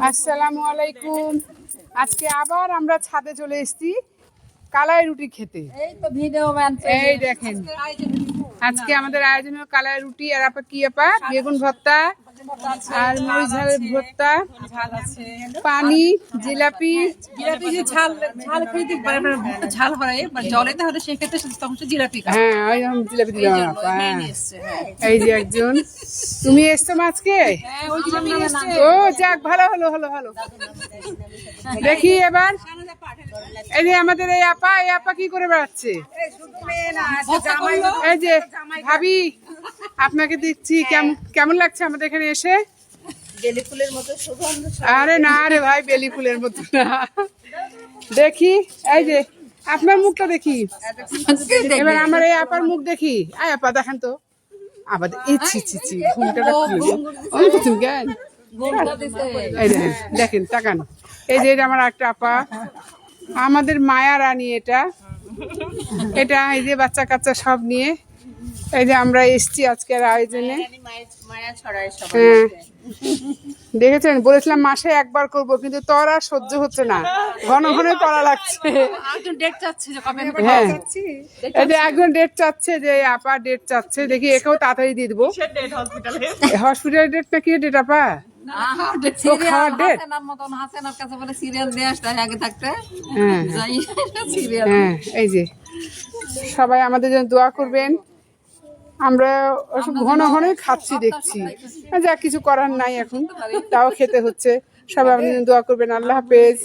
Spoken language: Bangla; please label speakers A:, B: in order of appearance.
A: আসসালামু আলাইকুম। আজকে আবার আমরা ছাদে চলে এসেছি কালাই রুটি খেতে। এই দেখেন আজকে আমাদের আয়োজন কালাই রুটি আর আপা কি আপা বেগুন ভর্তা আর মরিচ ঝালের ভর্তা, পানি, জিলাপি। হ্যাঁ জিলাপি দিলাম আপা। এই যে একজন, তুমি এসছো আজকে? ও যাক, ভালো হলো হলো হলো। দেখি এবার এই যে আমাদের এই আপা কি করে বেড়াচ্ছে। এই যে ভাবি, আপনাকে দেখছি, কেমন লাগছে আমাদের এখানে এসে?
B: বেলি ফুলের মতো সুগন্ধ।
A: আরে না রে ভাই, বেলি ফুলের মতো না। দেখি এই যে আপনার মুখটা দেখি, এবার আমার এই আপার মুখ দেখি। আয় আপা দেখান তো আবার। ইচ্ছি ঘুমটা তুমি জ্ঞান। এই দেখেন দেখেন তাকান। এই যে এটা আমার একটা আপা, আমাদের মায়া রানী। এটা এই যে বাচ্চা কাচ্চা সব নিয়ে এই যে আমরা এসছি আজকের আয়োজনে। হ্যাঁ দেখেছেন, বলেছিলাম মাসে একবার করব, কিন্তু তোর আর সহ্য হচ্ছে না, ঘন ঘন করা লাগছে। হ্যাঁ এই যে একজন ডেট চাচ্ছে, যে আপা ডেট চাচ্ছে, দেখি একেও তাড়াতাড়ি দিয়ে দিবো। হসপিটাল ডেট না কি ডেট আপা? এই যে সবাই আমাদের জন্য দোয়া করবেন। আমরা ঘন ঘনই খাচ্ছি দেখছি, যা কিছু করার নাই এখন, তাও খেতে হচ্ছে। সবাই আমাদের জন্য দোয়া করবেন। আল্লাহ হাফেজ।